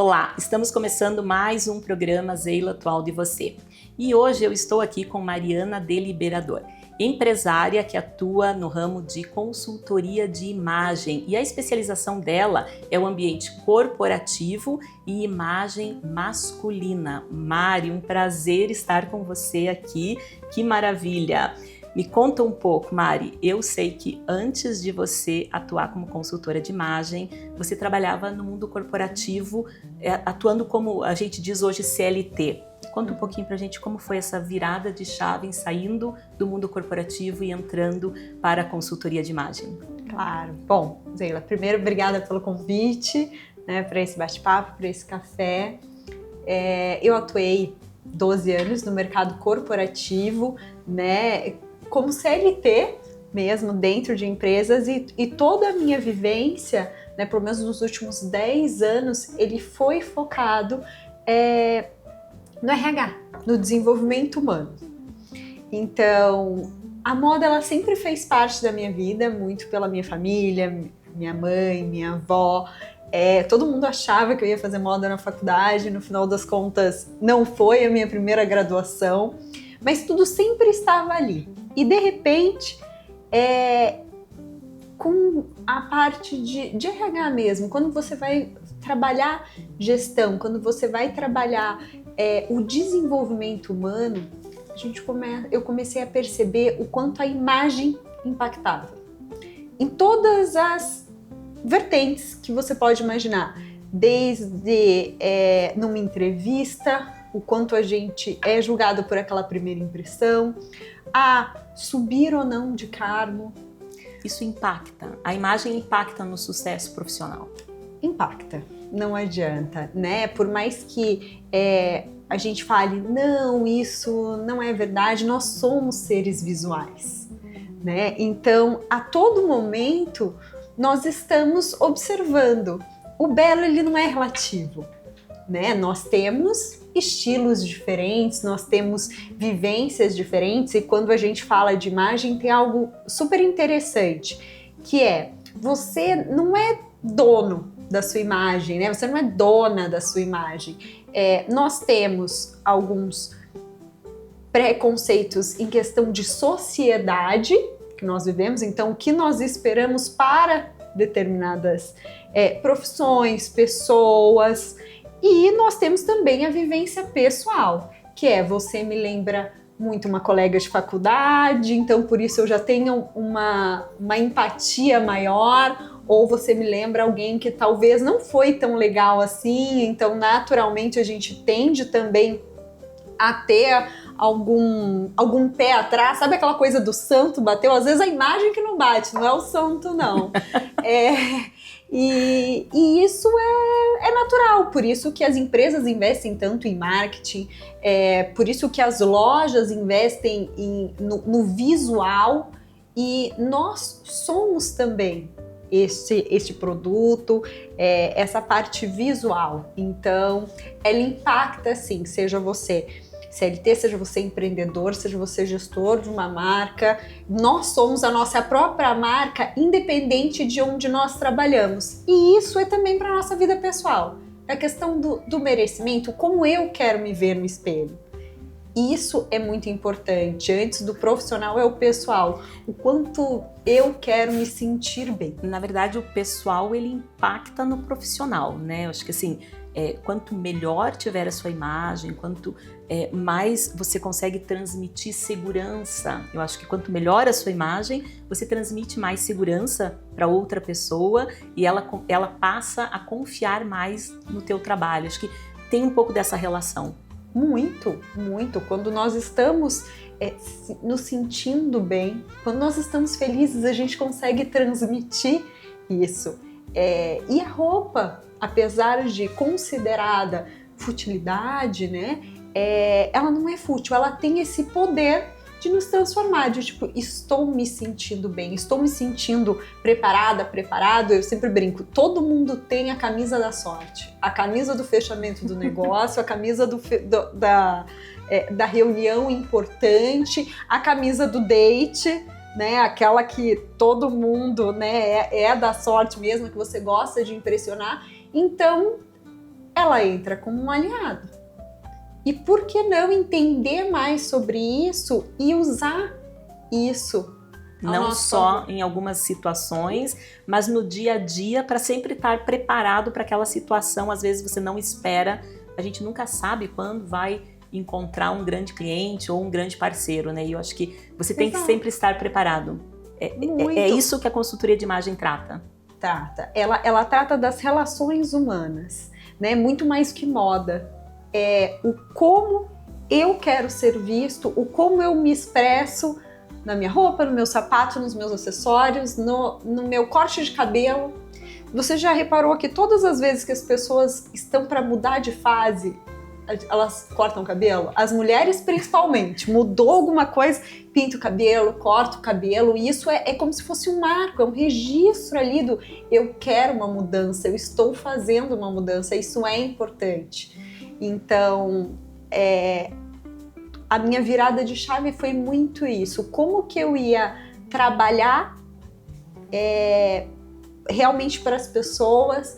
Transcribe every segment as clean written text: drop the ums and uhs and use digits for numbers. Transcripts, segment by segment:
Olá, estamos começando mais um programa Zeila Atual de Você. E hoje eu estou aqui com Mariana Deliberador, empresária que atua no ramo de consultoria de imagem. E a especialização dela é o ambiente corporativo e imagem masculina. Mari, um prazer estar com você aqui, que maravilha! Me conta um pouco, Mari. Eu sei que antes de você atuar como consultora de imagem, você trabalhava no mundo corporativo, atuando como a gente diz hoje CLT. Conta um pouquinho pra gente como foi essa virada de chave, saindo do mundo corporativo e entrando para a consultoria de imagem. Claro. Bom, Zeila, primeiro, obrigada pelo convite, para esse bate-papo, para esse café. Eu atuei 12 anos no mercado corporativo, como CLT mesmo, dentro de empresas, e toda a minha vivência, pelo menos nos últimos 10 anos, ele foi focado no RH, no desenvolvimento humano. Então, a moda ela sempre fez parte da minha vida, muito pela minha família, minha mãe, minha avó. Todo mundo achava que eu ia fazer moda na faculdade, no final das contas não foi a minha primeira graduação, mas tudo sempre estava ali. E de repente, com a parte de RH mesmo, quando você vai trabalhar gestão, quando você vai trabalhar o desenvolvimento humano, eu comecei a perceber o quanto a imagem impactava. Em todas as vertentes que você pode imaginar, desde numa entrevista, o quanto a gente é julgado por aquela primeira impressão, a subir ou não de cargo. Isso impacta, a imagem impacta no sucesso profissional? Impacta, não adianta, Por mais que a gente fale, não, isso não é verdade, nós somos seres visuais, Então, a todo momento, nós estamos observando. O belo, ele não é relativo, Nós temos estilos diferentes, nós temos vivências diferentes, e quando a gente fala de imagem, tem algo super interessante, que você não é dono da sua imagem, Você não é dona da sua imagem. Nós temos alguns preconceitos em questão de sociedade que nós vivemos, então o que nós esperamos para determinadas profissões, pessoas, e nós temos também a vivência pessoal, que você me lembra muito uma colega de faculdade, então por isso eu já tenho uma empatia maior, ou você me lembra alguém que talvez não foi tão legal assim, então naturalmente a gente tende também a ter algum pé atrás, sabe aquela coisa do santo bateu? Às vezes a imagem que não bate, não é o santo não. E isso é natural, por isso que as empresas investem tanto em marketing, por isso que as lojas investem no visual, e nós somos também este produto, essa parte visual. Então, ela impacta sim, seja você CLT, seja você empreendedor, seja você gestor de uma marca, nós somos a nossa própria marca, independente de onde nós trabalhamos. E isso é também para a nossa vida pessoal. É a questão do merecimento, como eu quero me ver no espelho. Isso é muito importante. Antes do profissional é o pessoal. O quanto eu quero me sentir bem. Na verdade, o pessoal, ele impacta no profissional, Eu acho que assim, quanto melhor tiver a sua imagem, quanto mais você consegue transmitir segurança. Eu acho que quanto melhor a sua imagem, você transmite mais segurança para outra pessoa e ela passa a confiar mais no teu trabalho. Acho que tem um pouco dessa relação. Muito, muito. Quando nós estamos nos sentindo bem, quando nós estamos felizes, a gente consegue transmitir isso. E a roupa, apesar de considerada futilidade, ela não é fútil, ela tem esse poder de nos transformar, de tipo, estou me sentindo bem, estou me sentindo preparado. Eu sempre brinco, todo mundo tem a camisa da sorte, a camisa do fechamento do negócio, a camisa da reunião importante, a camisa do date, aquela que todo mundo é da sorte mesmo, que você gosta de impressionar. Então, ela entra como um aliado. E por que não entender mais sobre isso e usar isso? Não só em algumas situações, mas no dia a dia, para sempre estar preparado para aquela situação. Às vezes você não espera, a gente nunca sabe quando vai encontrar um grande cliente ou um grande parceiro, né? E eu acho que você tem que sempre estar preparado. É isso que a consultoria de imagem trata. Trata. Ela trata das relações humanas, né? Muito mais que moda. É o como eu quero ser visto, o como eu me expresso na minha roupa, no meu sapato, nos meus acessórios, no meu corte de cabelo. Você já reparou que todas as vezes que as pessoas estão para mudar de fase, elas cortam o cabelo? As mulheres principalmente. Mudou alguma coisa, pinta o cabelo, corta o cabelo. E isso é como se fosse um marco, é um registro ali do eu quero uma mudança, eu estou fazendo uma mudança. Isso é importante. Então, a minha virada de chave foi muito isso. Como que eu ia trabalhar realmente para as pessoas,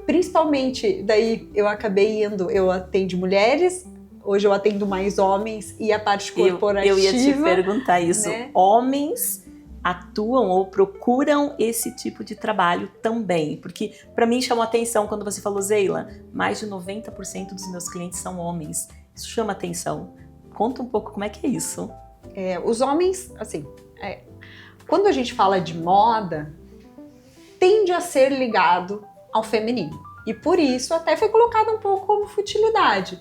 principalmente, daí eu acabei indo, eu atendo mulheres, hoje eu atendo mais homens e a parte corporativa. Eu ia te perguntar isso. Né? Homens atuam ou procuram esse tipo de trabalho também? Porque para mim chamou atenção quando você falou, Zeila, mais de 90% dos meus clientes são homens. Isso chama atenção. Conta um pouco como é que é isso. Os homens, assim, quando a gente fala de moda, tende a ser ligado ao feminino. E por isso até foi colocado um pouco como futilidade.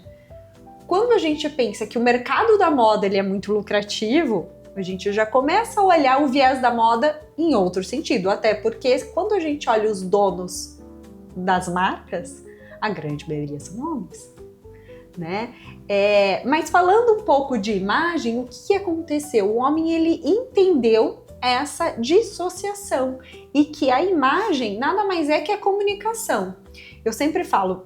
Quando a gente pensa que o mercado da moda ele é muito lucrativo, a gente já começa a olhar o viés da moda em outro sentido. Até porque quando a gente olha os donos das marcas, a grande maioria são homens. Né? Mas falando um pouco de imagem, o que aconteceu? O homem ele entendeu essa dissociação e que a imagem nada mais é que a comunicação. Eu sempre falo,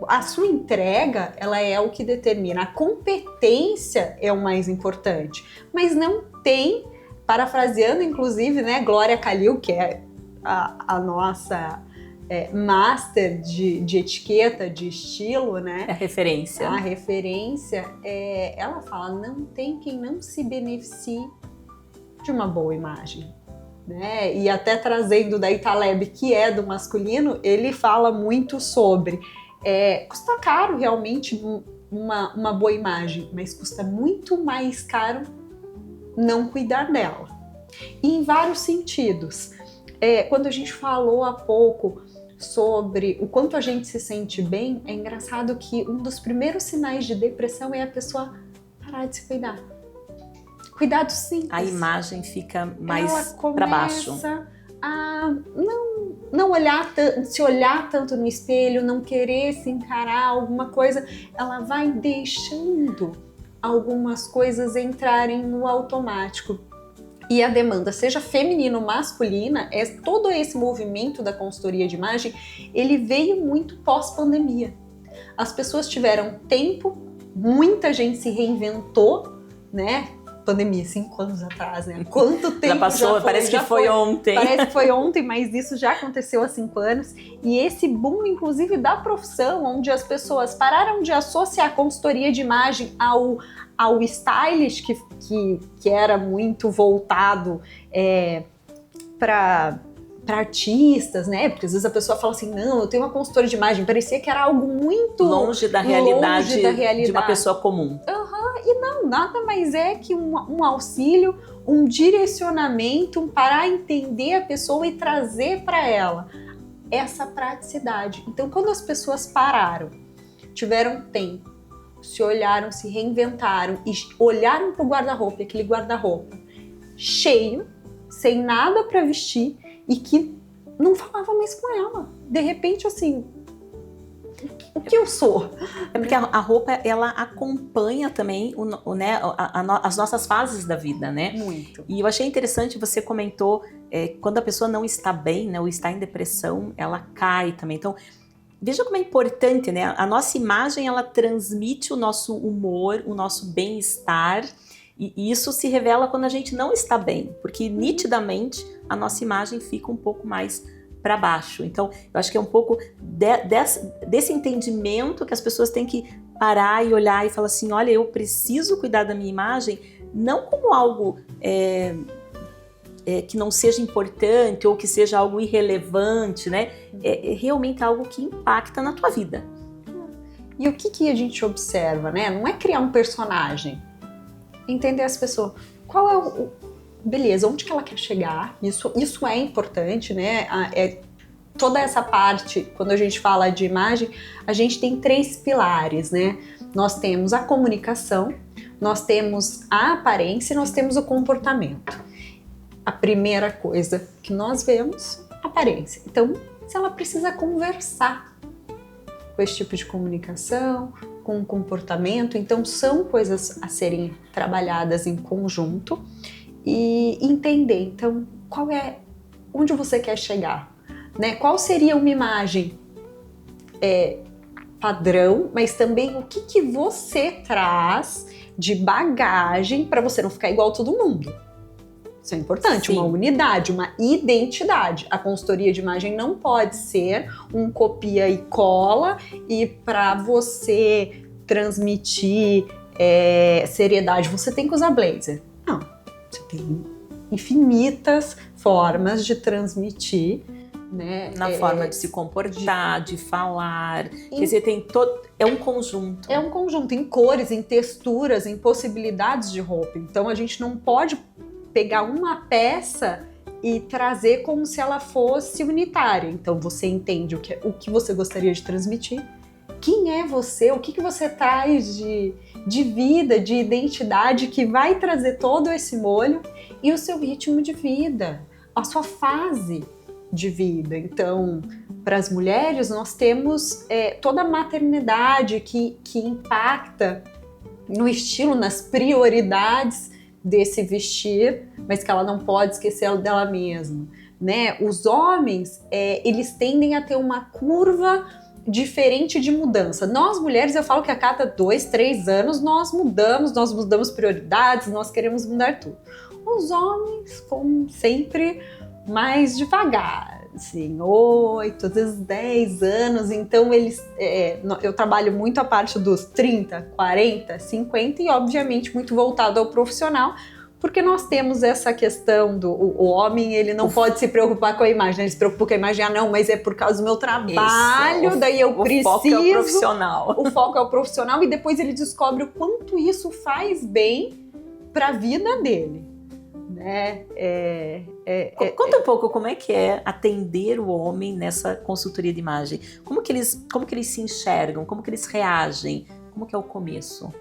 a sua entrega ela é o que determina, a competência é o mais importante, mas não tem, parafraseando inclusive, né, Glória Calil, que é a nossa master de etiqueta, de estilo, né? É a referência. A referência, ela fala, não tem quem não se beneficie de uma boa imagem. Né? E até trazendo da Taleb, que é do masculino, ele fala muito sobre custa caro realmente uma boa imagem, mas custa muito mais caro não cuidar dela. E em vários sentidos. Quando a gente falou há pouco sobre o quanto a gente se sente bem, é engraçado que um dos primeiros sinais de depressão é a pessoa parar de se cuidar. Cuidado simples. A imagem fica mais para baixo. A não olhar, se olhar tanto no espelho, não querer se encarar alguma coisa, ela vai deixando algumas coisas entrarem no automático. E a demanda, seja feminina ou masculina, todo esse movimento da consultoria de imagem, ele veio muito pós-pandemia. As pessoas tiveram tempo, muita gente se reinventou, né? Pandemia, 5 anos atrás, né? Quanto tempo já passou, parece que foi ontem. Parece que foi ontem, mas isso já aconteceu há 5 anos. E esse boom, inclusive, da profissão, onde as pessoas pararam de associar a consultoria de imagem ao stylish, que era muito voltado para artistas, né? Porque às vezes a pessoa fala assim, não, eu tenho uma consultora de imagem, parecia que era algo muito longe da realidade de uma pessoa comum. E não, nada mais é que um auxílio, um direcionamento, para entender a pessoa e trazer para ela essa praticidade. Então, quando as pessoas pararam, tiveram tempo, se olharam, se reinventaram e olharam para o guarda-roupa, aquele guarda-roupa cheio, sem nada para vestir e que não falava mais com ela. De repente, assim, o que eu sou? É porque a roupa, ela acompanha também as nossas fases da vida, né? Muito. E eu achei interessante, você comentou, quando a pessoa não está bem, né, ou está em depressão, ela cai também. Então, veja como é importante, né? A nossa imagem, ela transmite o nosso humor, o nosso bem-estar, e isso se revela quando a gente não está bem, porque nitidamente a nossa imagem fica um pouco mais para baixo. Então, eu acho que é um pouco desse entendimento que as pessoas têm que parar e olhar e falar assim, olha, eu preciso cuidar da minha imagem, não como algo que não seja importante ou que seja algo irrelevante, né? É realmente algo que impacta na tua vida. E o que a gente observa, né? Não é criar um personagem. Entender as pessoas. Qual é o... Beleza, onde que ela quer chegar? Isso é importante, né? Toda essa parte, quando a gente fala de imagem, a gente tem 3 pilares, né? Nós temos a comunicação, nós temos a aparência e nós temos o comportamento. A primeira coisa que nós vemos, aparência. Então, se ela precisa conversar com esse tipo de comunicação, com o comportamento, então são coisas a serem trabalhadas em conjunto e entender, então, onde você quer chegar, né? Qual seria uma imagem padrão, mas também o que você traz de bagagem para você não ficar igual a todo mundo. Isso é importante, sim. Uma unidade, uma identidade. A consultoria de imagem não pode ser um copia e cola e para você transmitir seriedade, você tem que usar blazer. Não, você tem infinitas formas de transmitir, né? Na forma de se comportar, de falar, quer dizer, tem todo... É um conjunto. É um conjunto, em cores, em texturas, em possibilidades de roupa. Então a gente não pode pegar uma peça e trazer como se ela fosse unitária. Então você entende o que você gostaria de transmitir, quem é você, o que você traz de vida, de identidade que vai trazer todo esse molho e o seu ritmo de vida, a sua fase de vida. Então, para as mulheres, nós temos toda a maternidade que impacta no estilo, nas prioridades desse vestir, mas que ela não pode esquecer dela mesma, né? Os homens, eles tendem a ter uma curva diferente de mudança. Nós mulheres, eu falo que a cada 2, 3 anos nós mudamos prioridades, nós queremos mudar tudo. Os homens, como sempre, mais devagar, assim, 8, às vezes 10 anos, então eles, eu trabalho muito a parte dos 30, 40, 50 e obviamente muito voltado ao profissional, porque nós temos essa questão o homem, ele não pode se preocupar com a imagem, ele se preocupa com a imagem, não, mas é por causa do meu trabalho, daí eu preciso... O foco é o profissional. O foco é o profissional e depois ele descobre o quanto isso faz bem para a vida dele. Né? Conta um pouco como é que é atender o homem nessa consultoria de imagem. Como que eles se enxergam? Como que eles reagem? Como que é o começo?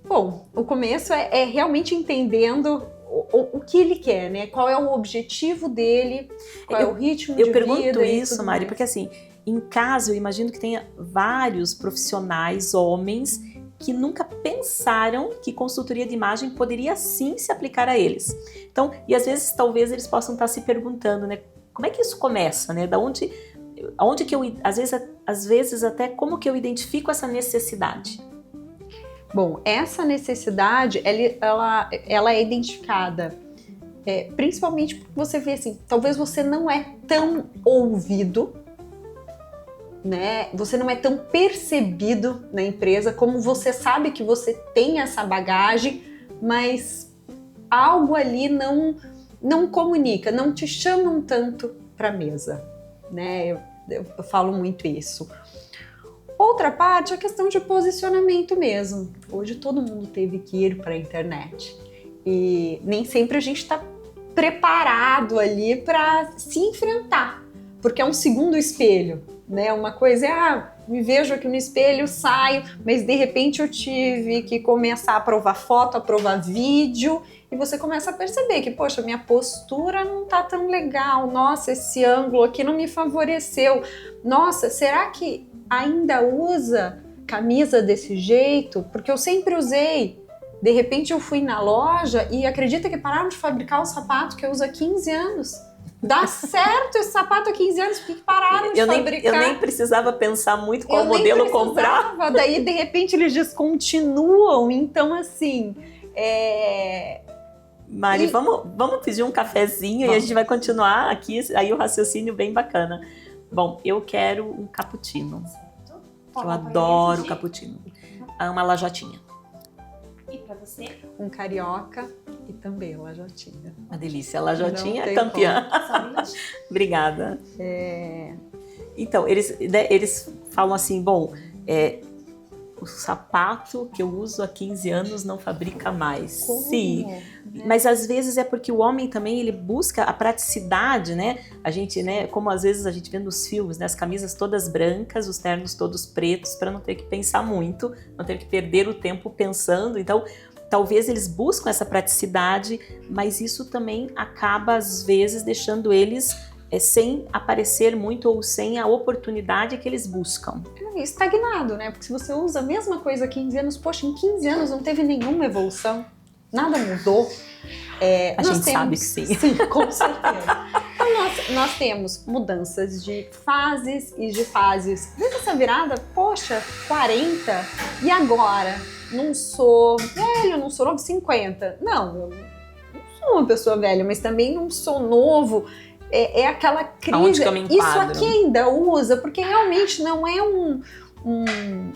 Bom, o começo é realmente entendendo o que ele quer, né? Qual é o objetivo dele, qual é o ritmo de vida. Eu pergunto isso, Mari, porque assim, em casa eu imagino que tenha vários profissionais, homens, que nunca pensaram que consultoria de imagem poderia sim se aplicar a eles. Então, e às vezes, talvez eles possam estar se perguntando, né, como é que isso começa, né? Aonde que eu, às vezes até como que eu identifico essa necessidade? Bom, essa necessidade, ela é identificada principalmente porque você vê assim, talvez você não é tão ouvido, né? Você não é tão percebido na empresa, como você sabe que você tem essa bagagem, mas algo ali não comunica, não te chamam tanto para a mesa, né? Eu falo muito isso. Outra parte é a questão de posicionamento mesmo. Hoje todo mundo teve que ir para a internet e nem sempre a gente está preparado ali para se enfrentar, porque é um segundo espelho. Né? Uma coisa me vejo aqui no espelho, saio, mas de repente eu tive que começar a aprovar foto, aprovar vídeo, e você começa a perceber que, poxa, minha postura não tá tão legal, nossa, esse ângulo aqui não me favoreceu, nossa, será que ainda usa camisa desse jeito? Porque eu sempre usei. De repente eu fui na loja e acredita que pararam de fabricar o sapato que eu uso há 15 anos. Dá certo esse sapato há 15 anos, porque pararam de fabricar. Eu nem precisava pensar muito qual modelo comprar. Daí, de repente, eles descontinuam. Então, assim, Mari, vamos pedir um cafezinho e a gente vai continuar aqui, aí o raciocínio bem bacana. Bom, eu quero um cappuccino. Certo. Eu adoro cappuccino. Uma lajotinha. E pra você? Um carioca e também lajotinha. Uma delícia. A lajotinha Não é tem campeã. como. Obrigada. Então, eles falam assim, bom, o sapato que eu uso há 15 anos não fabrica mais. Como? Sim. Mas às vezes é porque o homem também ele busca a praticidade, né? A gente, né, como às vezes a gente vê nos filmes, né, as camisas todas brancas, os ternos todos pretos, para não ter que pensar muito, não ter que perder o tempo pensando. Então, talvez eles buscam essa praticidade, mas isso também acaba às vezes deixando eles sem aparecer muito ou sem a oportunidade que eles buscam. Estagnado, né? Porque se você usa a mesma coisa há 15 anos, poxa, em 15 anos não teve nenhuma evolução, nada mudou. A gente sabe que sim. Sim, com certeza. Então nós temos mudanças de fases e de fases. Desde essa virada, poxa, 40, e agora? Não sou velho, não sou novo, 50. Não, eu não sou uma pessoa velha, mas também não sou novo. É aquela crise. Aonde que eu me enquadro? Isso aqui ainda usa, porque realmente não é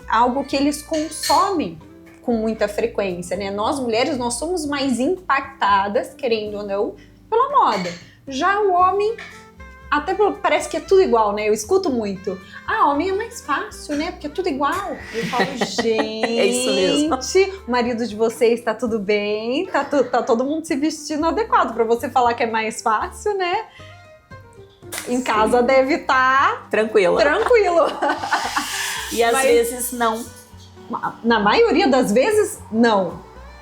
algo que eles consomem com muita frequência, né? Nós mulheres, nós somos mais impactadas, querendo ou não, pela moda. Já o homem, até parece que é tudo igual, né? Eu escuto muito. Homem é mais fácil, né? Porque é tudo igual. Eu falo, gente, é isso mesmo. O marido de vocês tá tudo bem, tá todo mundo se vestindo adequado pra você falar que é mais fácil, né? Em casa deve estar tranquilo. E às vezes não. Na maioria das vezes, não.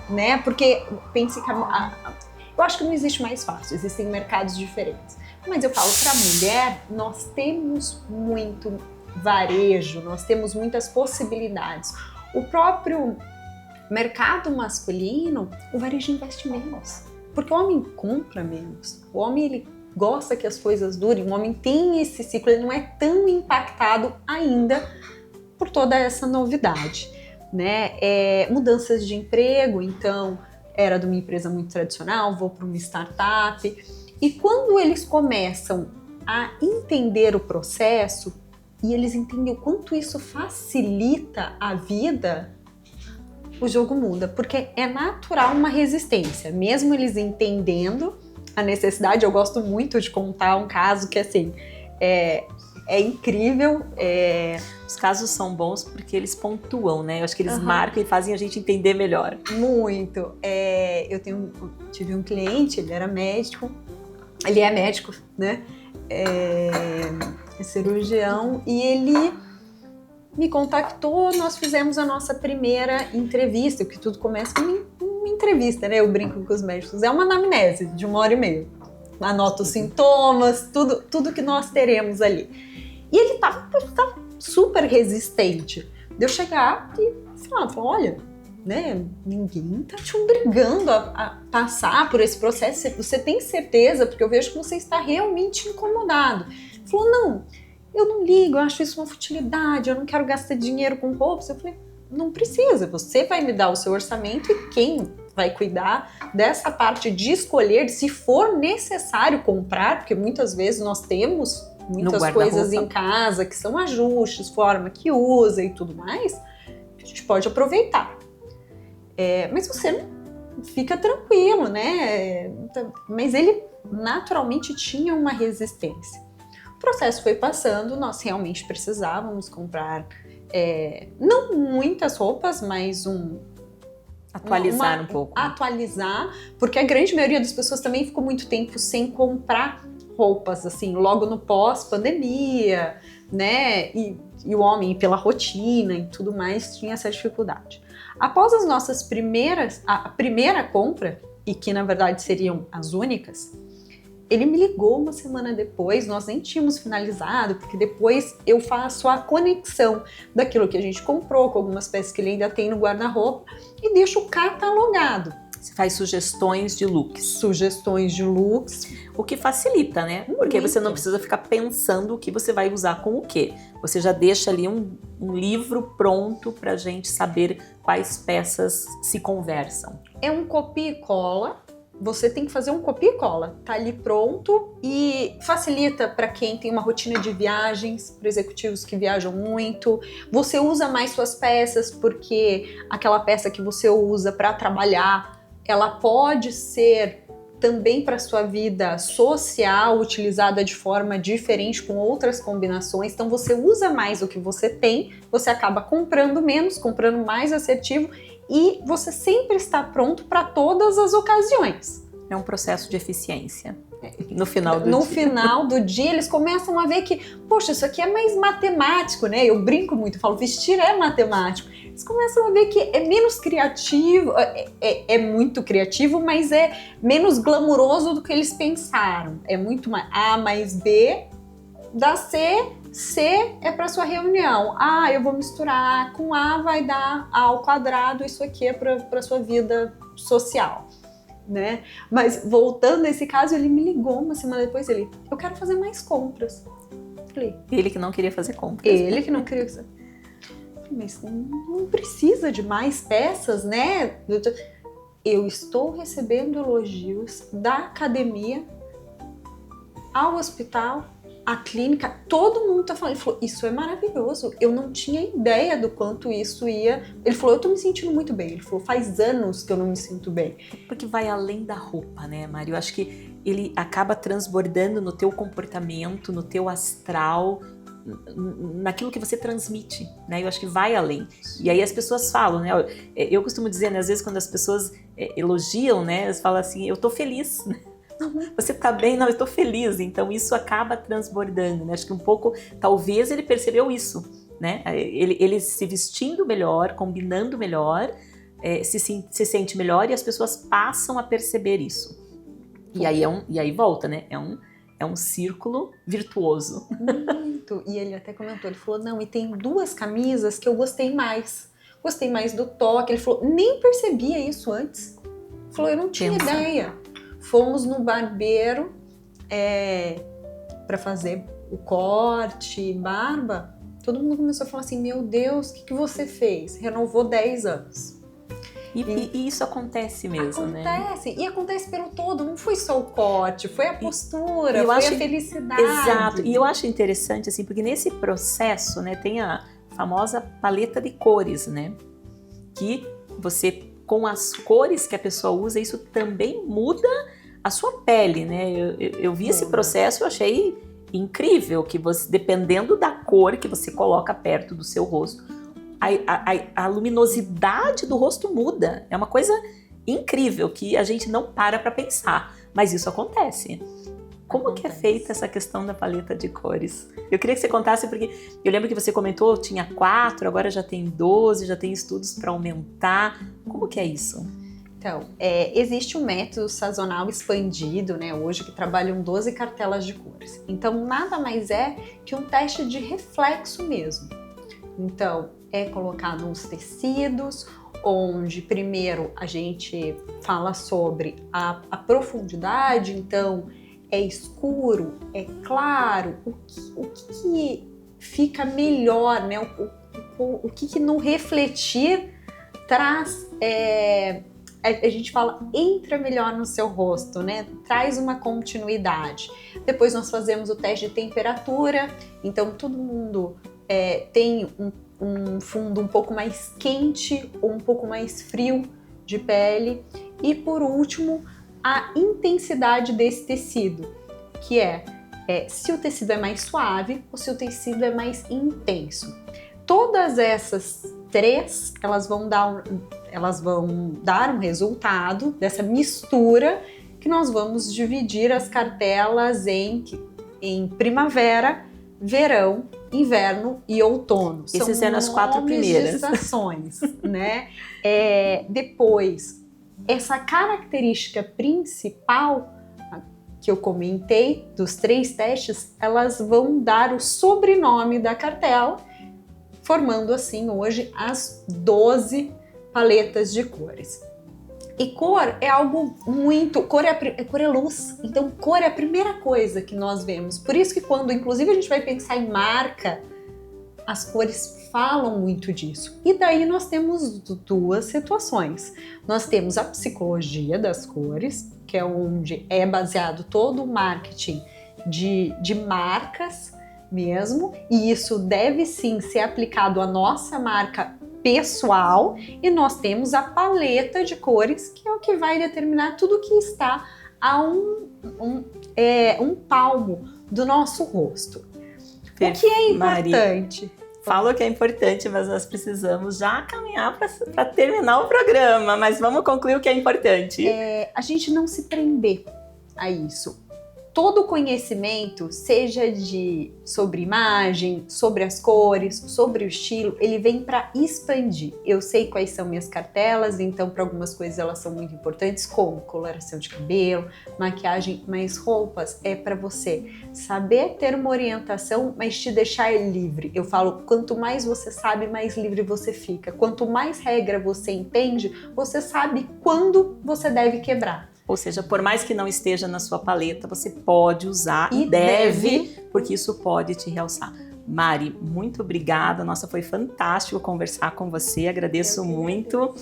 Né? Porque pense que eu acho que não existe mais fácil, existem mercados diferentes. Mas eu falo, para a mulher, nós temos muito varejo, nós temos muitas possibilidades. O próprio mercado masculino, o varejo investe menos. Porque o homem compra menos. O homem, ele gosta que as coisas durem, o homem tem esse ciclo, ele não é tão impactado ainda por toda essa novidade, né? Mudanças de emprego, então, era de uma empresa muito tradicional, vou para uma startup, e quando eles começam a entender o processo, e eles entendem o quanto isso facilita a vida, o jogo muda, porque é natural uma resistência, mesmo eles entendendo a necessidade. Eu gosto muito de contar um caso que, assim, é incrível. Os casos são bons porque eles pontuam, né? Eu acho que eles marcam e fazem a gente entender melhor. Muito. Eu tive um cliente, ele era médico, ele é médico, né? É cirurgião, e ele me contactou, nós fizemos a nossa primeira entrevista, porque tudo começa com uma entrevista, né? Eu brinco com os médicos, é uma anamnese de 1h30. Anoto os sintomas, tudo que nós teremos ali. E ele tava super resistente. De eu chegar e falar, olha, né? Ninguém tá te obrigando a passar por esse processo. Você tem certeza? Porque eu vejo que você está realmente incomodado. Ele falou, não, eu não ligo, eu acho isso uma futilidade, eu não quero gastar dinheiro com roupas. Eu falei, não precisa, você vai me dar o seu orçamento e quem vai cuidar dessa parte de escolher, se for necessário comprar, porque muitas vezes nós temos muitas coisas em casa que são ajustes, forma que usa e tudo mais, a gente pode aproveitar. Mas você fica tranquilo, né? Mas ele naturalmente tinha uma resistência. O processo foi passando, nós realmente precisávamos comprar não muitas roupas, mas atualizar um pouco. Atualizar, porque a grande maioria das pessoas também ficou muito tempo sem comprar roupas, assim, logo no pós-pandemia, né? E o homem, pela rotina e tudo mais, tinha essa dificuldade. Após as nossas a primeira compra, e que na verdade seriam as únicas, ele me ligou uma semana depois, nós nem tínhamos finalizado, porque depois eu faço a conexão daquilo que a gente comprou, com algumas peças que ele ainda tem no guarda-roupa, e deixo catalogado. Você faz sugestões de looks. Sugestões de looks. O que facilita, né? Porque você não precisa ficar pensando o que você vai usar com o quê. Você já deixa ali um livro pronto para a gente saber quais peças se conversam. É um copia e cola, você tem que fazer um copia e cola, tá ali pronto e facilita para quem tem uma rotina de viagens, para executivos que viajam muito. Você usa mais suas peças porque aquela peça que você usa para trabalhar, ela pode ser também para sua vida social, utilizada de forma diferente com outras combinações. Então você usa mais o que você tem, você acaba comprando menos, comprando mais assertivo e você sempre está pronto para todas as ocasiões. É um processo de eficiência. No final do No dia. final do dia, eles começam a ver que, poxa, isso aqui é mais matemático, né? Eu brinco muito, falo, vestir é matemático. Eles começam a ver que é menos criativo, é muito criativo, mas é menos glamuroso do que eles pensaram. É muito mais A mais B dá C, C é para sua reunião. Ah, eu vou misturar com A, vai dar A ao quadrado, isso aqui é para sua vida social. Né? Mas voltando a esse caso, ele me ligou uma semana depois, eu quero fazer mais compras. Falei, ele que não queria fazer compras. Ele que não queria fazer. Mas não precisa de mais peças, né? Eu estou recebendo elogios da academia ao hospital, à clínica, todo mundo tá falando. Ele falou, isso é maravilhoso, eu não tinha ideia do quanto isso ia. Ele falou, eu tô me sentindo muito bem. Ele falou, faz anos que eu não me sinto bem. Porque vai além da roupa, né, Mário? Eu acho que ele acaba transbordando no teu comportamento, no teu astral, naquilo que você transmite, né? Eu acho que vai além. E aí as pessoas falam, né? Eu costumo dizer, né, às vezes quando as pessoas elogiam, né, elas falam assim, eu tô feliz, né? Você tá bem? Não, eu tô feliz. Então isso acaba transbordando, né? Acho que um pouco, talvez ele percebeu isso, né? Ele se vestindo melhor, combinando melhor, se sente melhor e as pessoas passam a perceber isso. E aí volta, né? É um círculo virtuoso. Muito. E ele até comentou, ele falou, não, e tem 2 camisas que eu gostei mais. Gostei mais do toque. Ele falou, nem percebia isso antes. Ele falou, eu não tinha ideia. Fomos no barbeiro para fazer o corte, barba. Todo mundo começou a falar assim, meu Deus, o que você fez? Renovou 10 anos. E isso acontece mesmo, né? Acontece, e acontece pelo todo, não foi só o corte, foi a postura, foi a felicidade. Exato, e eu acho interessante, assim, porque nesse processo, né, tem a famosa paleta de cores, né? Que você, com as cores que a pessoa usa, isso também muda a sua pele, né? Eu vi esse processo e eu achei incrível, que você, dependendo da cor que você coloca perto do seu rosto, a luminosidade do rosto muda. É uma coisa incrível que a gente não para pensar, mas isso acontece. Como que é feita essa questão da paleta de cores? Eu queria que você contasse, porque eu lembro que você comentou, tinha 4, agora já tem 12, já tem estudos para aumentar. Como que é isso? Então, existe um método sazonal expandido, né, hoje, que trabalham 12 cartelas de cores. Então, nada mais é que um teste de reflexo mesmo. Então, é colocado uns tecidos, onde primeiro a gente fala sobre a profundidade, então é escuro, é claro, o que fica melhor, né? O que no refletir traz, a gente fala, entra melhor no seu rosto, né? Traz uma continuidade. Depois nós fazemos o teste de temperatura, então todo mundo tem um fundo um pouco mais quente ou um pouco mais frio de pele. E por último, a intensidade desse tecido, que se o tecido é mais suave ou se o tecido é mais intenso. Todas essas 3, elas vão dar um resultado dessa mistura que nós vamos dividir as cartelas em primavera, verão, inverno e outono. Essas eram as 4 primeiras estações, né? Depois, essa característica principal que eu comentei dos 3 testes, elas vão dar o sobrenome da cartela, formando assim hoje as 12 paletas de cores. E cor é algo muito... Cor é luz. Então, cor é a primeira coisa que nós vemos. Por isso que quando, inclusive, a gente vai pensar em marca, as cores falam muito disso. E daí nós temos duas situações. Nós temos a psicologia das cores, que é onde é baseado todo o marketing de marcas mesmo, e isso deve sim ser aplicado à nossa marca pessoal, e nós temos a paleta de cores, que é o que vai determinar tudo que está a um palmo do nosso rosto. O que é importante? Falo que é importante, mas nós precisamos já caminhar para terminar o programa, mas vamos concluir o que é importante. A gente não se prender a isso. Todo conhecimento, seja sobre imagem, sobre as cores, sobre o estilo, ele vem para expandir. Eu sei quais são minhas cartelas, então para algumas coisas elas são muito importantes, como coloração de cabelo, maquiagem, mas roupas é para você saber ter uma orientação, mas te deixar livre. Eu falo, quanto mais você sabe, mais livre você fica. Quanto mais regra você entende, você sabe quando você deve quebrar. Ou seja, por mais que não esteja na sua paleta, você pode usar e deve, porque isso pode te realçar. Mari, muito obrigada. Nossa, foi fantástico conversar com você. Agradeço muito.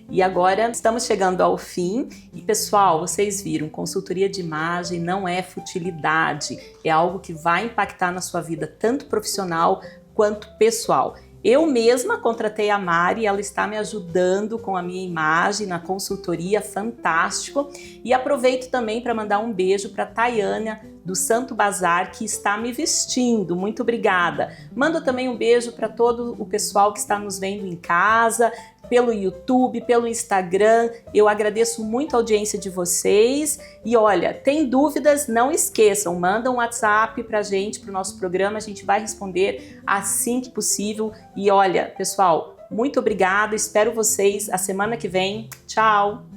E agora estamos chegando ao fim. E pessoal, vocês viram, consultoria de imagem não é futilidade. É algo que vai impactar na sua vida, tanto profissional quanto pessoal. Eu mesma contratei a Mari, ela está me ajudando com a minha imagem na consultoria, fantástico. E aproveito também para mandar um beijo para a Tayana do Santo Bazar, que está me vestindo. Muito obrigada. Mando também um beijo para todo o pessoal que está nos vendo em casa, pelo YouTube, pelo Instagram. Eu agradeço muito a audiência de vocês. E olha, tem dúvidas? Não esqueçam, manda um WhatsApp pra gente, pro nosso programa, a gente vai responder assim que possível. E olha, pessoal, muito obrigada, espero vocês a semana que vem. Tchau!